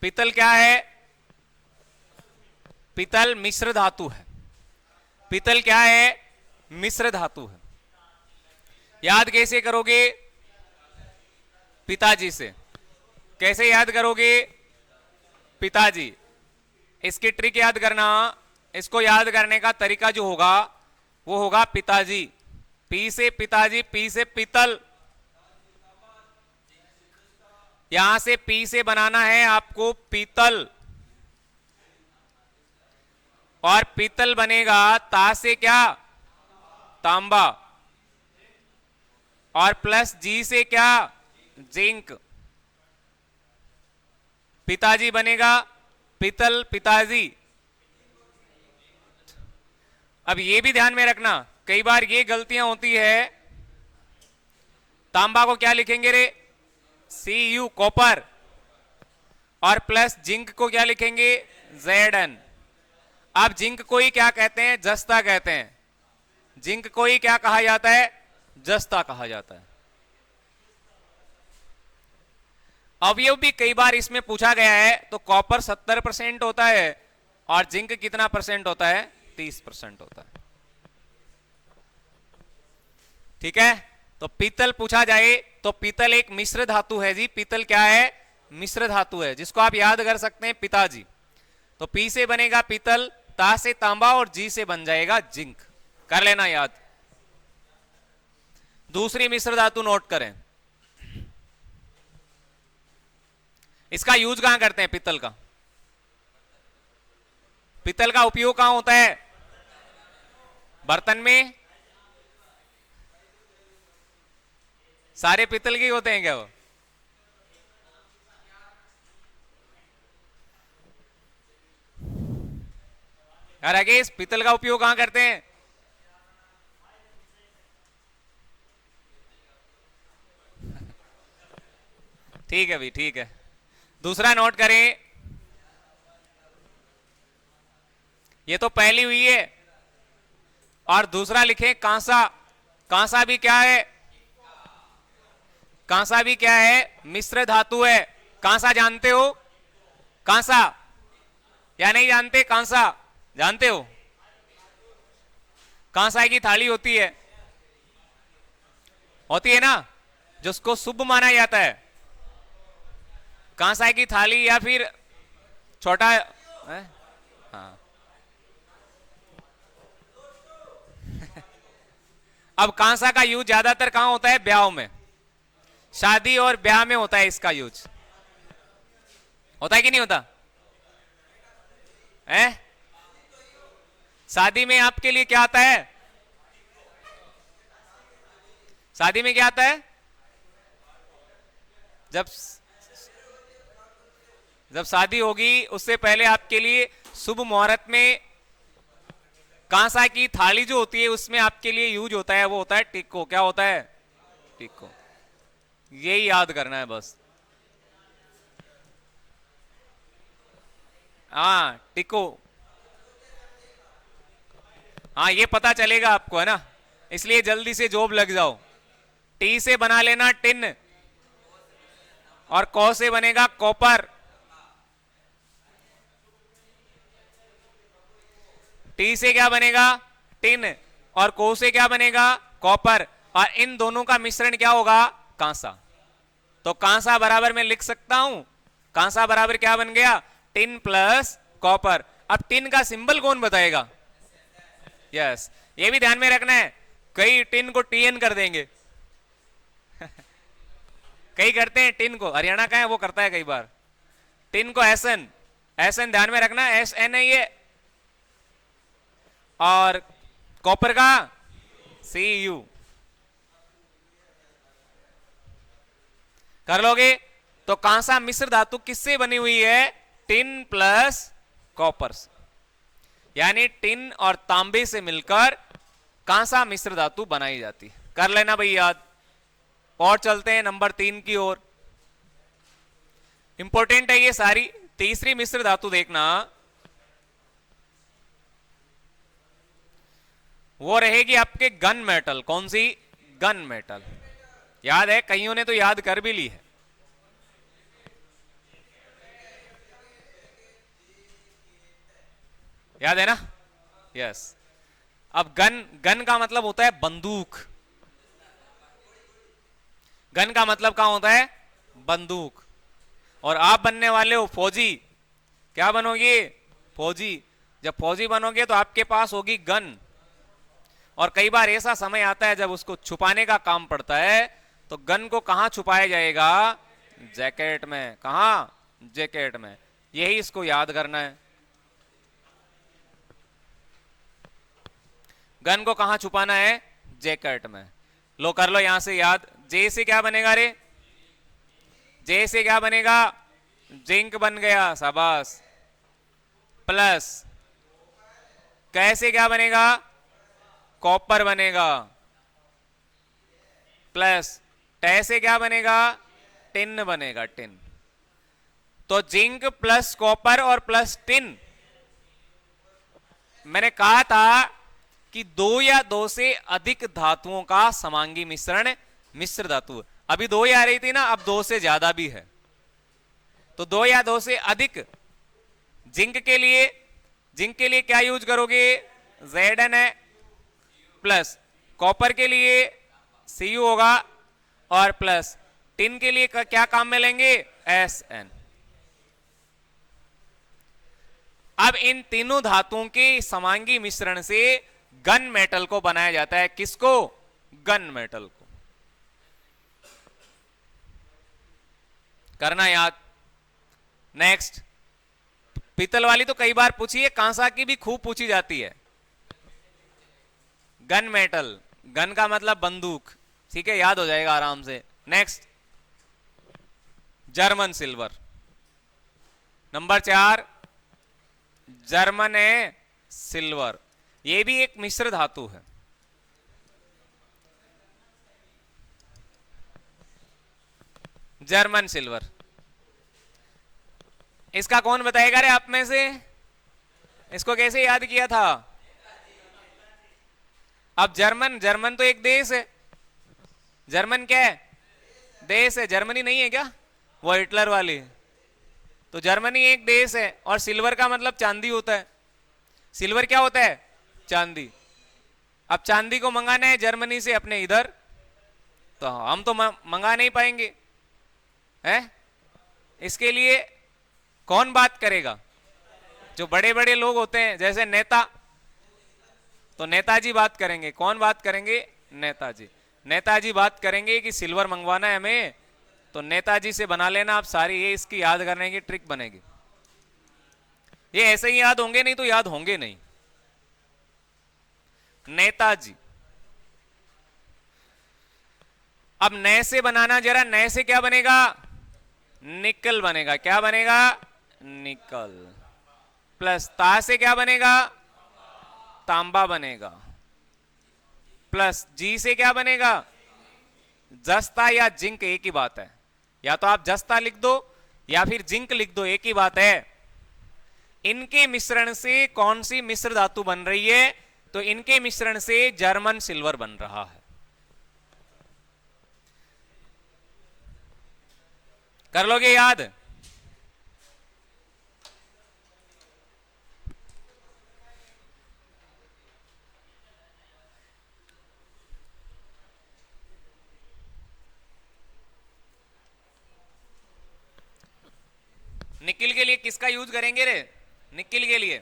पीतल क्या है? पीतल मिश्र धातु है। पीतल क्या है? मिश्र धातु है। याद कैसे करोगे? पिताजी से। कैसे याद करोगे? पिताजी। इसकी ट्रिक याद करना, इसको याद करने का तरीका जो होगा वो होगा पिताजी। पी से पिताजी, पी से पीतल, यहां से पी से बनाना है आपको पीतल, और पीतल बनेगा ता से क्या? तांबा, और प्लस जी से क्या? जिंक। पिताजी बनेगा पीतल, पिताजी। अब ये भी ध्यान में रखना, कई बार ये गलतियां होती है। तांबा को क्या लिखेंगे रे? Cu, कॉपर, और प्लस जिंक को क्या लिखेंगे? Zn। अब जिंक को ही क्या कहते हैं? जस्ता कहते हैं। जिंक को ही क्या कहा जाता है? जस्ता कहा जाता है। अवयव भी कई बार इसमें पूछा गया है, तो कॉपर 70% होता है और जिंक कितना परसेंट होता है? 30% होता है। ठीक है, तो पीतल पूछा जाए तो पीतल एक मिश्र धातु है जी। पीतल क्या है? मिश्र धातु है, जिसको आप याद कर सकते हैं पिताजी। तो पी से बनेगा पीतल, ता से तांबा, और जी से बन जाएगा जिंक। कर लेना याद। दूसरी मिश्र धातु नोट करें। इसका यूज कहां करते हैं? पीतल का। पीतल का उपयोग कहां होता है? बर्तन में। सारे पीतल के होते हैं क्या वो? यार आगे, इस पीतल का उपयोग कहां करते हैं? ठीक है भाई, ठीक है। दूसरा नोट करें, ये तो पहली हुई है। और दूसरा लिखें कांसा। कांसा भी क्या है? कांसा भी क्या है? मिश्र धातु है। कांसा जानते हो? कांसा या नहीं जानते? कांसा जानते हो? कांसा की थाली होती है, होती है ना, जिसको शुभ माना जाता है। कांसा की थाली या फिर छोटा है? हाँ। अब कांसा का यूज ज्यादातर कहां होता है? ब्याह में, शादी और ब्याह में होता है इसका यूज। होता है कि नहीं होता है? शादी में आपके लिए क्या आता है? शादी में क्या आता है? जब जब शादी होगी उससे पहले आपके लिए शुभ मुहूर्त में कांसा की थाली जो होती है उसमें आपके लिए यूज होता है, वो होता है टिक्को। क्या होता है? टिक्को। यही याद करना है बस। हाँ, टिक्को। हाँ, ये पता चलेगा आपको, है ना, इसलिए जल्दी से जॉब लग जाओ। टी से बना लेना टिन, और कौ से बनेगा कॉपर। टी से क्या बनेगा? टिन, और को से क्या बनेगा? कॉपर। और इन दोनों का मिश्रण क्या होगा? कांसा। तो कांसा बराबर मैं लिख सकता हूं, कांसा बराबर क्या बन गया? Tin plus copper. अब टिन का सिंबल कौन बताएगा? यस, ये भी ध्यान में रखना है, कई टिन को टीएन कर देंगे। कई करते हैं टिन को, हरियाणा का है वो करता है कई बार, टिन को एसएन। एसएन ध्यान में रखना, एस एन है ये। और कॉपर का सी यू। कर लोगे? तो कांसा मिश्र धातु किससे बनी हुई है? टिन प्लस कॉपर, यानी टिन और तांबे से मिलकर कांसा मिश्र धातु बनाई जाती है। कर लेना भाई याद। और चलते हैं नंबर 3 की ओर। इंपॉर्टेंट है ये सारी। तीसरी मिश्र धातु देखना, वो रहेगी आपके गन मेटल। कौन सी? Gun metal. याद है? कईयों ने तो याद कर भी ली है। याद है ना? यस। अब गन, गन का मतलब होता है बंदूक। गन का मतलब क्या होता है? बंदूक। और आप बनने वाले हो फौजी। क्या बनोगे? फौजी। जब फौजी बनोगे तो आपके पास होगी गन। और कई बार ऐसा समय आता है जब उसको छुपाने का काम पड़ता है, तो गन को कहां छुपाया जाएगा? जैकेट में। कहां? जैकेट में। यही इसको याद करना है। गन को कहां छुपाना है? जैकेट में। लो कर लो यहां से याद। जे से क्या बनेगा रे? जे से क्या बनेगा? जिंक बन गया, शाबाश। प्लस कैसे क्या बनेगा? कॉपर बनेगा। प्लस टे से क्या बनेगा? टिन बनेगा, टिन। तो जिंक प्लस कॉपर और प्लस टिन। मैंने कहा था कि दो या दो से अधिक धातुओं का समांगी मिश्रण मिश्र धातु। अभी दो ही आ रही थी ना, अब दो से ज्यादा भी है। तो दो या दो से अधिक। जिंक के लिए क्या यूज करोगे? Zn है। प्लस कॉपर के लिए Cu होगा, और प्लस टिन के लिए क्या काम में लेंगे? Sn। अब इन तीनों धातुओं के समांगी मिश्रण से गन मेटल को बनाया जाता है। किसको? गन मेटल को। करना याद। नेक्स्ट, पीतल वाली तो कई बार पूछी है, कांसा की भी खूब पूछी जाती है। गन मेटल, गन का मतलब बंदूक। ठीक है, याद हो जाएगा आराम से। Next, German silver. Number 4 German है सिल्वर। यह भी एक मिश्र धातु है। German silver. इसका कौन बताएगा रे आप में से? इसको कैसे याद किया था? अब जर्मन, जर्मन तो एक देश है। जर्मन क्या है? देश है। जर्मनी नहीं है क्या वो हिटलर वाली? तो जर्मनी एक देश है और सिल्वर का मतलब चांदी होता है। सिल्वर क्या होता है? चांदी। अब चांदी को मंगाना है जर्मनी से अपने इधर, तो हम तो मंगा नहीं पाएंगे है? इसके लिए कौन बात करेगा? जो बड़े बड़े लोग होते हैं जैसे नेता, तो नेताजी बात करेंगे। कौन बात करेंगे? नेताजी। नेताजी बात करेंगे कि सिल्वर मंगवाना है हमें, तो नेताजी से बना लेना आप सारी, ये इसकी याद करने की ट्रिक बनेगी। ये ऐसे ही याद होंगे, नहीं तो याद होंगे नहीं। नेताजी। अब नए से बनाना जरा, नए से क्या बनेगा? निकल बनेगा। क्या बनेगा? निकल। प्लस ता से क्या बनेगा? तांबा बनेगा। प्लस जी से क्या बनेगा? जस्ता या जिंक, एक ही बात है। या तो आप जस्ता लिख दो या फिर जिंक लिख दो, एक ही बात है। इनके मिश्रण से कौन सी मिश्र धातु बन रही है? तो इनके मिश्रण से जर्मन सिल्वर बन रहा है। कर लोगे याद? निकिल के लिए किसका यूज करेंगे रे? निकिल के लिए,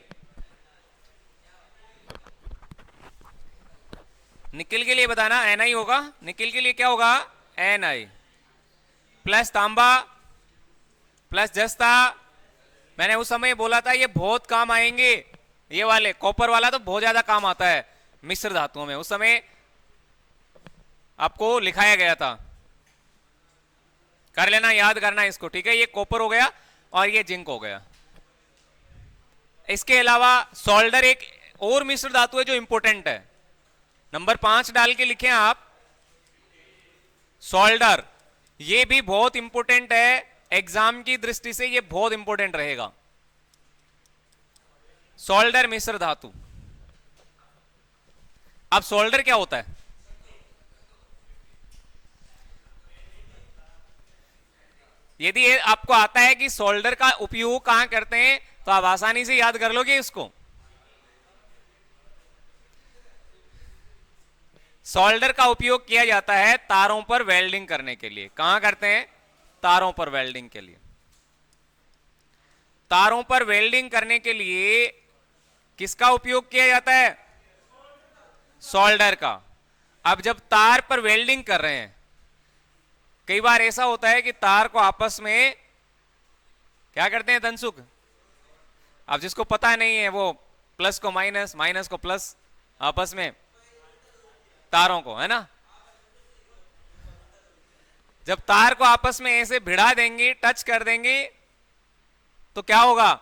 निकिल के लिए बताना Ni होगा। निकिल के लिए क्या होगा? Ni। प्लस तांबा प्लस जस्ता। मैंने उस समय बोला था ये बहुत काम आएंगे, ये वाले कॉपर वाला तो बहुत ज्यादा काम आता है मिश्र धातुओं में। उस समय आपको लिखाया गया था, कर लेना, याद करना इसको, ठीक है? ये कॉपर हो गया और ये जिंक हो गया। इसके अलावा सोल्डर एक और मिश्र धातु है जो इंपॉर्टेंट है। नंबर 5 डाल के लिखें आप, सोल्डर। ये भी बहुत इंपॉर्टेंट है, एग्जाम की दृष्टि से ये बहुत इंपॉर्टेंट रहेगा। सोल्डर मिश्र धातु। अब सोल्डर क्या होता है? यदि ये आपको आता है कि सोल्डर का उपयोग कहां करते हैं, तो आप आसानी से याद कर लोगे इसको। सोल्डर का उपयोग किया जाता है तारों पर वेल्डिंग करने के लिए। कहां करते हैं? तारों पर वेल्डिंग के लिए। तारों पर वेल्डिंग करने के लिए किसका उपयोग किया जाता है? सोल्डर का। अब जब तार पर वेल्डिंग कर रहे हैं, कई बार ऐसा होता है कि तार को आपस में क्या करते हैं धनसुख? अब जिसको पता नहीं है वो प्लस को माइनस, माइनस को प्लस, आपस में तारों को, है ना? जब तार को आपस में ऐसे भिड़ा देंगे, टच कर देंगे, तो क्या होगा?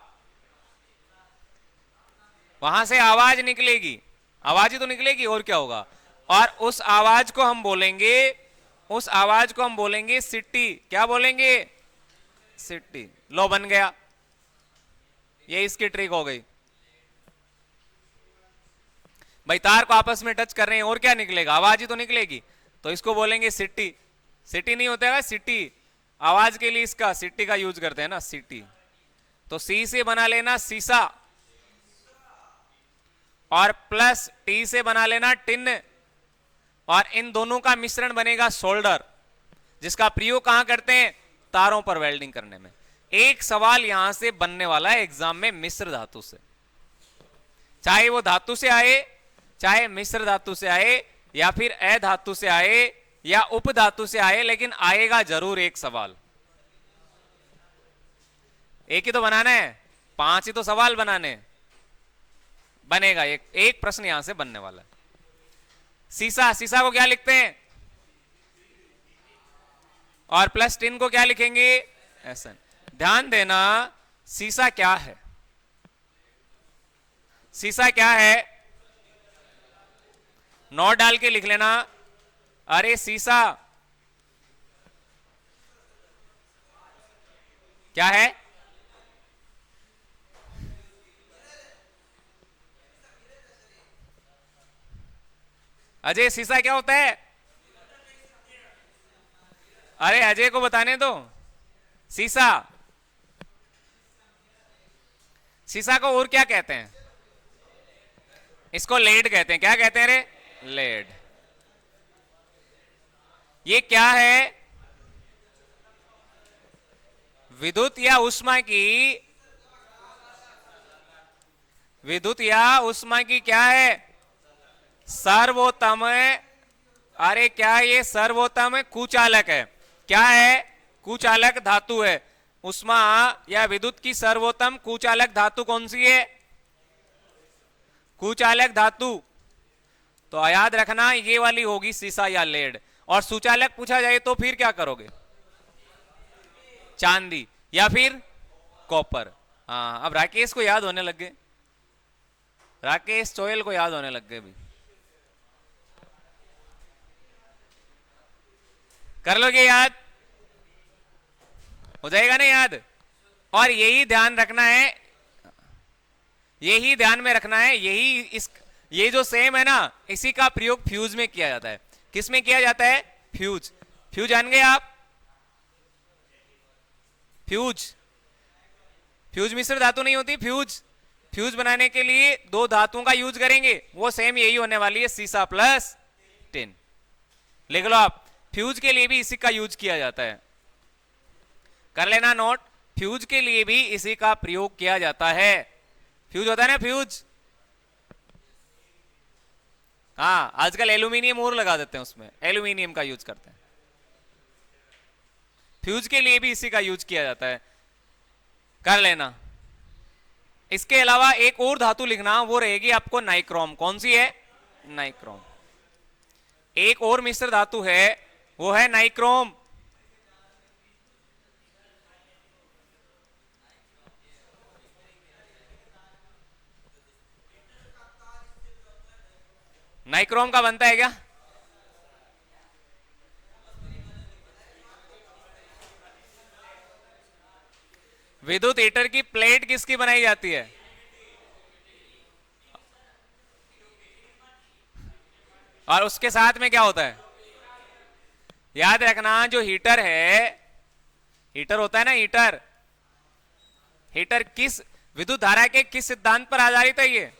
वहां से आवाज निकलेगी। आवाज ही तो निकलेगी, और क्या होगा? और उस आवाज को हम बोलेंगे, उस आवाज को हम बोलेंगे सिट्टी। क्या बोलेंगे? सिट्टी। लो बन गया, ये इसकी ट्रिक हो गई। भाई तार को आपस में टच कर रहे हैं, और क्या निकलेगा? आवाज ही तो निकलेगी, तो इसको बोलेंगे सिट्टी। सिटी नहीं होता है सिटी, आवाज के लिए इसका सिटी का यूज करते हैं ना, सिटी। तो सी से बना लेना सीसा, और प्लस टी से बना लेना टिन, और इन दोनों का मिश्रण बनेगा सोल्डर, जिसका प्रयोग कहां करते हैं? तारों पर वेल्डिंग करने में। एक सवाल यहां से बनने वाला है एग्जाम में मिश्र धातु से, चाहे वो धातु से आए, चाहे मिश्र धातु से आए, या फिर अधातु से आए, या उप धातु से आए, लेकिन आएगा जरूर एक सवाल। एक ही तो बनाना है, 5 ही तो सवाल बनाने, बनेगा एक प्रश्न यहां से बनने वाला है। सीसा, सीसा को क्या लिखते हैं? और प्लस टिन को क्या लिखेंगे? ऐसा। ध्यान देना, सीसा क्या है? सीसा क्या है? नोट डाल के लिख लेना। अरे सीसा क्या है? अजय सीसा क्या होता है? अरे अजय को बताने दो। सीसा, सीसा को और क्या कहते हैं? इसको लेड कहते हैं। क्या कहते हैं रे? लेड। ये क्या है? विद्युत या ऊष्मा की, विद्युत या ऊष्मा की क्या है? सर्वोत्तम। अरे क्या ये सर्वोत्तम कुचालक है? क्या है? कुचालक धातु है। ऊष्मा या विद्युत की सर्वोत्तम कुचालक धातु कौन सी है? कुचालक धातु। तो याद रखना ये वाली होगी सीसा या लेड। और सुचालक पूछा जाए तो फिर क्या करोगे? चांदी या फिर कॉपर। हाँ, अब राकेश को याद होने लग गए, राकेश चोयल को याद होने लग गए भी। कर लोगे याद? हो जाएगा ना याद? और यही ध्यान रखना है, यही ध्यान में रखना है, यही इस ये जो सेम है ना, इसी का प्रयोग फ्यूज में किया जाता है। किस में किया जाता है? फ्यूज। फ्यूज जान गए आप? फ्यूज, फ्यूज मिश्र धातु नहीं होती, फ्यूज। फ्यूज बनाने के लिए दो धातुओं का यूज करेंगे, वो सेम यही होने वाली है, सीसा प्लस टिन। लिख लो आप, फ्यूज के लिए भी इसी का यूज किया जाता है। कर लेना नोट, फ्यूज के लिए भी इसी का प्रयोग किया जाता है। फ्यूज होता है ना, फ्यूज। हाँ, आजकल एल्यूमिनियम और लगा देते हैं उसमें, एल्यूमिनियम का यूज करते हैं। फ्यूज के लिए भी इसी का यूज किया जाता है। कर लेना। इसके अलावा एक और धातु लिखना, वो रहेगी आपको नाइक्रोम। कौन सी है? नाइक्रोम। एक और मिश्र धातु है, वो है नाइक्रोम। नाइक्रोम का बनता है क्या? विद्युत हीटर की प्लेट किसकी बनाई जाती है? और उसके साथ में क्या होता है? याद रखना, जो हीटर है, हीटर होता है ना, हीटर, हीटर किस विद्युत धारा के किस सिद्धांत पर आधारित है? ये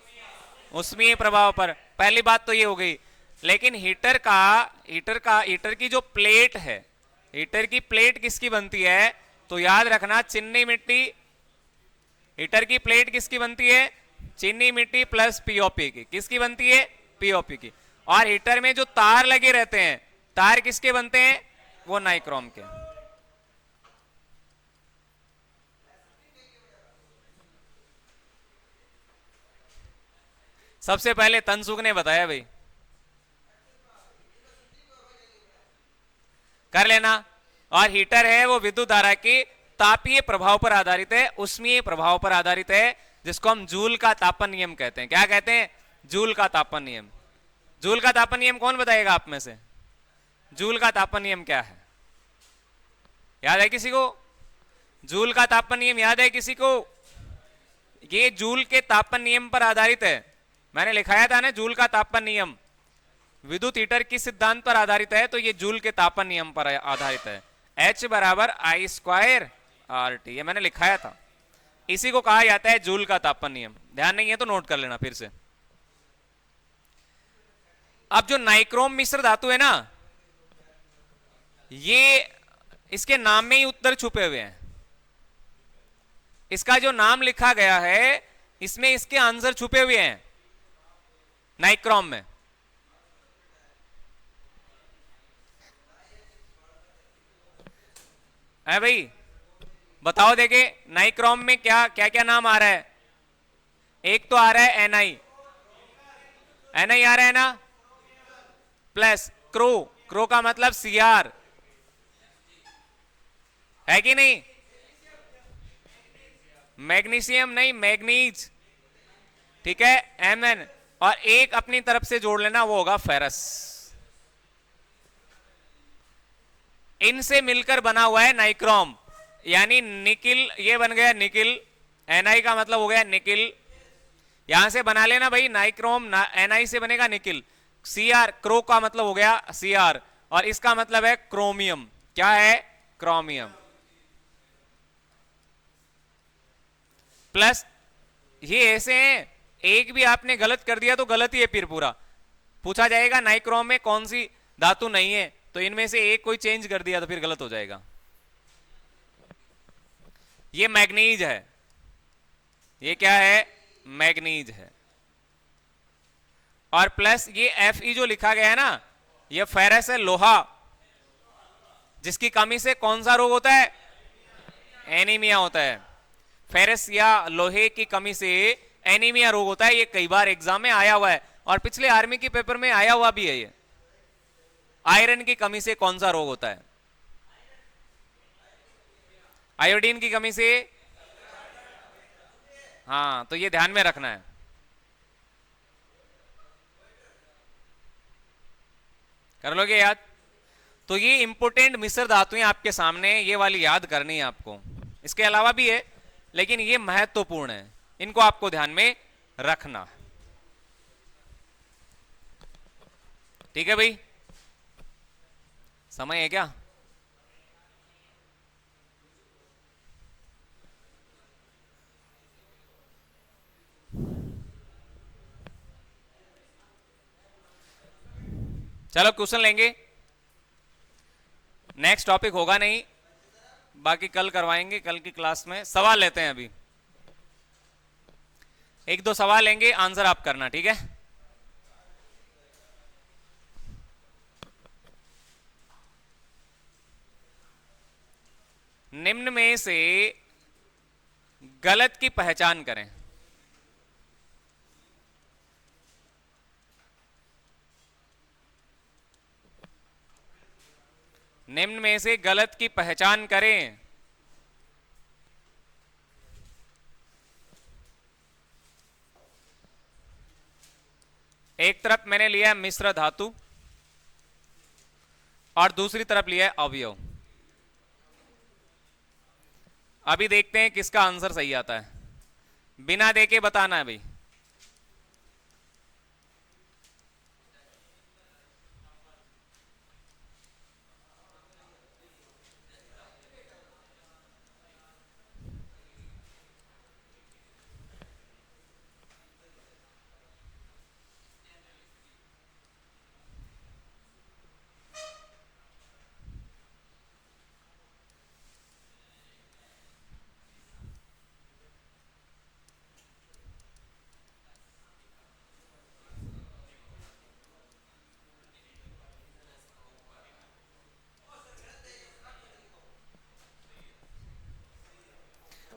ऊष्मीय प्रभाव पर। पहली बात तो ये हो गई। लेकिन हीटर की जो प्लेट है, हीटर की प्लेट किसकी बनती है? तो याद रखना, चीनी मिट्टी। हीटर की प्लेट किसकी बनती है? चीनी मिट्टी प्लस पीओपी की। किसकी बनती है? पीओपी की। और हीटर में जो तार लगे रहते हैं, तार किसके बनते हैं? वो नाइक्रोम के। सबसे पहले तनसुख ने बताया भाई। कर लेना। और हीटर है वो विद्युत धारा की तापीय प्रभाव पर आधारित है, ऊष्मीय प्रभाव पर आधारित है, जिसको हम जूल का तापन नियम कहते हैं। क्या कहते हैं? जूल का तापन नियम। जूल का तापन नियम कौन बताएगा आप में से? जूल का तापन नियम क्या है? याद है किसी को? जूल का तापन नियम याद है किसी को? ये जूल के तापन नियम पर आधारित है। मैंने लिखाया था ना, जूल का तापन नियम विद्युत हीटर की सिद्धांत पर आधारित है, तो ये जूल के तापन नियम पर आधारित है। H बराबर I स्क्वायर RT, ये मैंने लिखाया था। इसी को कहा जाता है जूल का तापन नियम। ध्यान नहीं है तो नोट कर लेना फिर से। अब जो नाइक्रोम मिश्र धातु है ना, ये इसके नाम में ही उत्तर छुपे हुए हैं। इसका जो नाम लिखा गया है, इसमें इसके आंसर छुपे हुए हैं नाइक्रोम में। है भाई, बताओ देखे नाइक्रोम में क्या क्या क्या नाम आ रहा है? एक तो आ रहा है NI, NI आ रहा है ना, प्लस क्रो, क्रो का मतलब Cr है कि नहीं? मैग्नीशियम नहीं, मैग्नीज, ठीक है, Mn। और एक अपनी तरफ से जोड़ लेना, वो होगा फेरस। इनसे मिलकर बना हुआ है नाइक्रोम। यानी निकिल ये बन गया निकिल, Na का मतलब हो गया निकिल। यहां से बना लेना भाई नाइक्रोम, Na से बनेगा निकिल। Cr क्रो का मतलब हो गया Cr, और इसका मतलब है क्रोमियम। क्या है? क्रोमियम। प्लस ये ऐसे हैं, एक भी आपने गलत कर दिया तो गलत ही है, फिर पूरा पूछा जाएगा नाइक्रोम में कौन सी धातु नहीं है, तो इनमें से एक कोई चेंज कर दिया तो फिर गलत हो जाएगा। ये मैग्नीज है, ये क्या है? मैग्नीज है। और प्लस ये Fe जो लिखा गया है ना, ये फेरस है, लोहा, जिसकी कमी से कौन सा रोग होता है? एनीमिया होता है। फेरस या लोहे की कमी से एनीमिया रोग होता है। ये कई बार एग्जाम में आया हुआ है, और पिछले आर्मी के पेपर में आया हुआ भी है। ये आयरन की कमी से कौन सा रोग होता है? आयोडीन की कमी से। हाँ, तो ये ध्यान में रखना है। कर लोगे याद? तो ये इंपोर्टेंट मिश्र धातुएं आपके सामने, ये वाली याद करनी है आपको। इसके अलावा भी है, लेकिन ये महत्वपूर्ण है, इनको आपको ध्यान में रखना। ठीक है भाई? समय है क्या? चलो क्वेश्चन लेंगे। नेक्स्ट टॉपिक होगा नहीं, बाकी कल करवाएंगे, कल की क्लास में। सवाल लेते हैं अभी, एक दो सवाल लेंगे, आंसर आप करना, ठीक है? निम्न में से गलत की पहचान करें। निम्न में से गलत की पहचान करें। एक तरफ मैंने लिया है मिश्र धातु, और दूसरी तरफ लिया है अवयव। अभी देखते हैं किसका आंसर सही आता है, बिना देके बताना है भाई।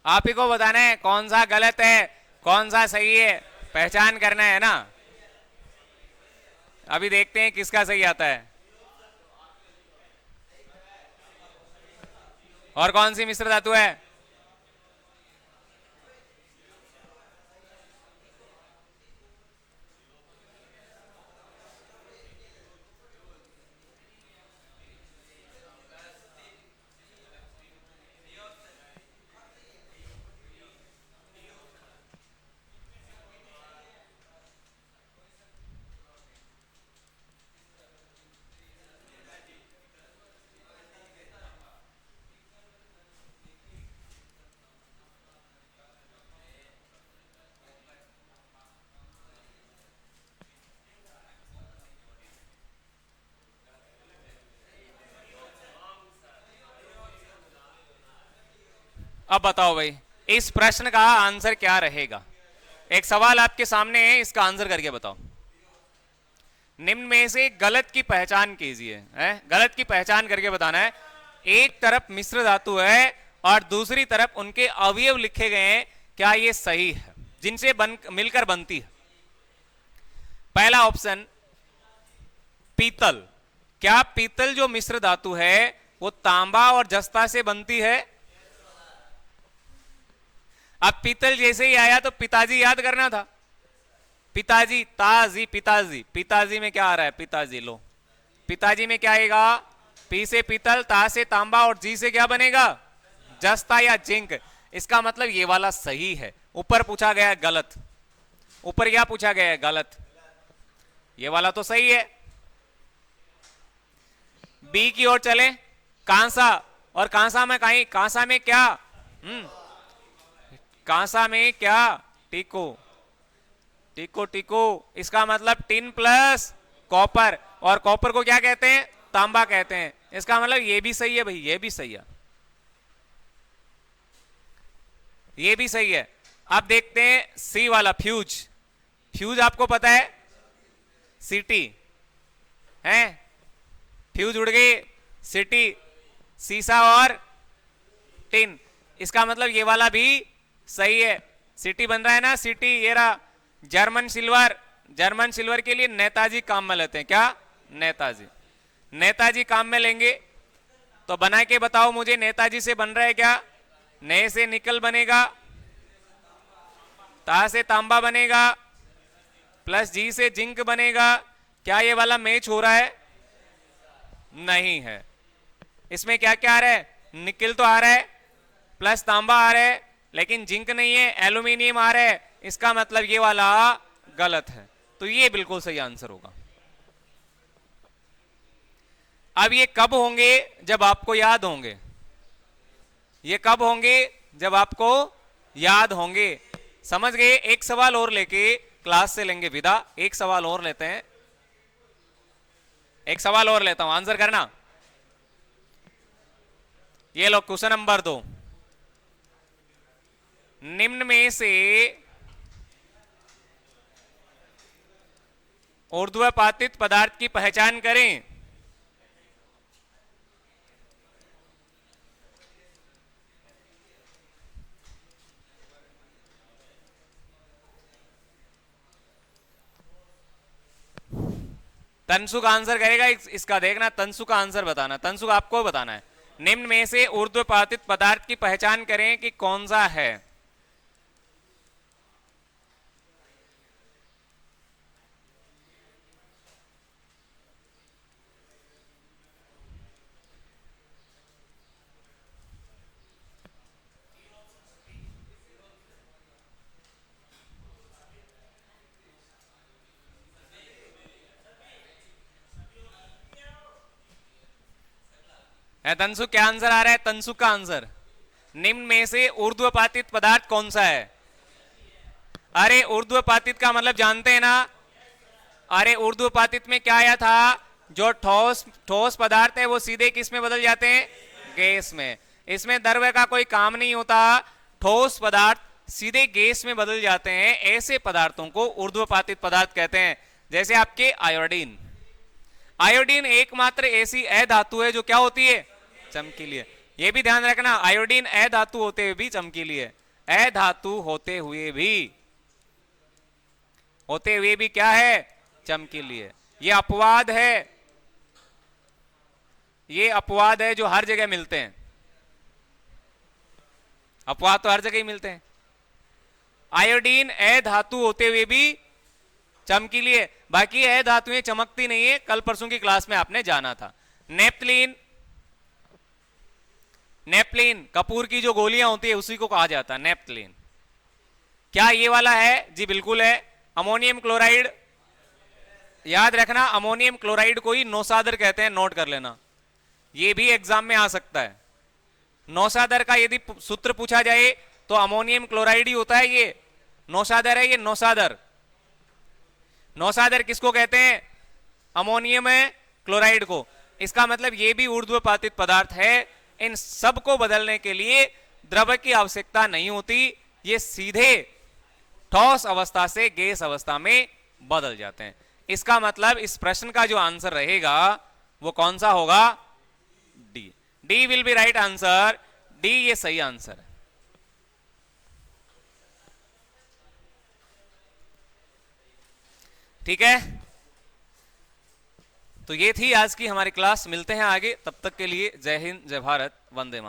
आप ही को बताना है कौन सा गलत है, कौन सा सही है, पहचान करना है ना। अभी देखते हैं किसका सही आता है। और कौन सी मिश्र धातु है? अब बताओ भाई, इस प्रश्न का आंसर क्या रहेगा? एक सवाल आपके सामने है, इसका आंसर करके बताओ। निम्न में से गलत की पहचान कीजिए, गलत की पहचान करके बताना है। एक तरफ मिश्र धातु है और दूसरी तरफ उनके अवयव लिखे गए हैं, क्या ये सही है, जिनसे मिलकर बनती है? पहला ऑप्शन पीतल। क्या पीतल जो मिश्र धातु है वो तांबा और जस्ता से बनती है? अब पीतल जैसे ही आया तो पिताजी याद करना था। पिताजी, ताजी, पिताजी। पिताजी में क्या आ रहा है? पिताजी। लो, पिताजी में क्या आएगा? पी से पीतल, ता से तांबा, और जी से क्या बनेगा? जस्ता या जिंक, इसका मतलब ये वाला सही है। ऊपर पूछा गया है गलत, ऊपर क्या पूछा गया है गलत, ये वाला तो सही है। बी की ओर चले, कांसा, और कांसा में कहीं, कांसा में क्या, कांसा में क्या, टीको, टीको टीको, इसका मतलब टिन प्लस कॉपर, और कॉपर को क्या कहते हैं, तांबा कहते हैं। इसका मतलब ये भी सही है भाई, ये भी सही है, ये भी सही है। अब देखते हैं सी वाला, फ्यूज। फ्यूज आपको पता है, सिटी है, फ्यूज उड़ गई, सिटी, सीसा और टिन, इसका मतलब ये वाला भी सही है। सिटी बन रहा है ना, सिटी, ये रहा। जर्मन सिल्वर, जर्मन सिल्वर के लिए नेताजी काम में लेते हैं, क्या, नेताजी, नेताजी काम में लेंगे। तो बना के बताओ मुझे, नेताजी से बन रहा है क्या, नए से निकल बनेगा, ता से तांबा बनेगा, प्लस जी से जिंक बनेगा। क्या ये वाला मैच हो रहा है, नहीं है। इसमें क्या क्या आ रहा है, निकल तो आ रहा है, प्लस तांबा आ रहा है, लेकिन जिंक नहीं है, एल्यूमिनियम आ रहा है। इसका मतलब ये वाला गलत है, तो ये बिल्कुल सही आंसर होगा। अब ये कब होंगे, जब आपको याद होंगे, ये कब होंगे, जब आपको याद होंगे। समझ गए। एक सवाल और लेके क्लास से लेंगे विदा, एक सवाल और लेते हैं, एक सवाल और लेता हूं, आंसर करना। ये लो क्वेश्चन नंबर 2, निम्न में से ऊर्ध्वपातित पदार्थ की पहचान करें। तनसुक आंसर करेगा इसका, देखना, तनसुक का आंसर बताना, तनसुक आपको बताना है। निम्न में से ऊर्ध्वपातित पदार्थ की पहचान करें कि कौन सा है। तंसुक क्या आंसर आ रहा है, तंसुक का आंसर, निम्न में से ऊर्ध्वपातित पदार्थ कौन सा है। अरे ऊर्ध्वपातित का मतलब जानते हैं ना, अरे ऊर्ध्वपातित में क्या आया था, जो ठोस ठोस पदार्थ है वो सीधे किस में बदल जाते हैं, गैस में। इसमें द्रव्य का कोई काम नहीं होता, ठोस पदार्थ सीधे गैस में बदल जाते हैं। ऐसे पदार्थों को ऊर्ध्वपातित पदार्थ कहते हैं। जैसे आपके आयोडीन, आयोडीन एकमात्र ऐसी अधातु है जो क्या होती है, चमकीली है। यह भी ध्यान रखना, आयोडीन अधातु होते हुए भी चमकीली है, अधातु होते हुए भी क्या है, चमकीली है। ये अपवाद है, ये अपवाद है जो हर जगह मिलते हैं, अपवाद तो हर जगह ही मिलते हैं। आयोडीन अधातु होते हुए भी चमकीली है, बाकी अधातुएं चमकती नहीं है, कल परसों की क्लास में आपने जाना था। नेप्थलीन, नेप्थलीन कपूर की जो गोलियां होती है उसी को कहा जाता है नेप्थलीन। क्या ये वाला है, जी बिल्कुल है। अमोनियम क्लोराइड, याद रखना अमोनियम क्लोराइड को ही नौसादर कहते हैं, नोट कर लेना, ये भी एग्जाम में आ सकता है। नौसादर का यदि सूत्र पूछा जाए तो अमोनियम क्लोराइड ही होता है, ये नौसादर है, ये नौसादर। नौसादर किसको कहते हैं, अमोनियम क्लोराइड को। इसका मतलब ये भी ऊर्ध्वपातित पदार्थ है। इन सब को बदलने के लिए द्रव्य की आवश्यकता नहीं होती, ये सीधे ठोस अवस्था से गैस अवस्था में बदल जाते हैं। इसका मतलब इस प्रश्न का जो आंसर रहेगा वो कौन सा होगा, D. D will be right answer, D ये सही आंसर है। ठीक है, तो ये थी आज की हमारी क्लास। मिलते हैं आगे, तब तक के लिए जय हिंद, जय भारत, वंदे मातरम।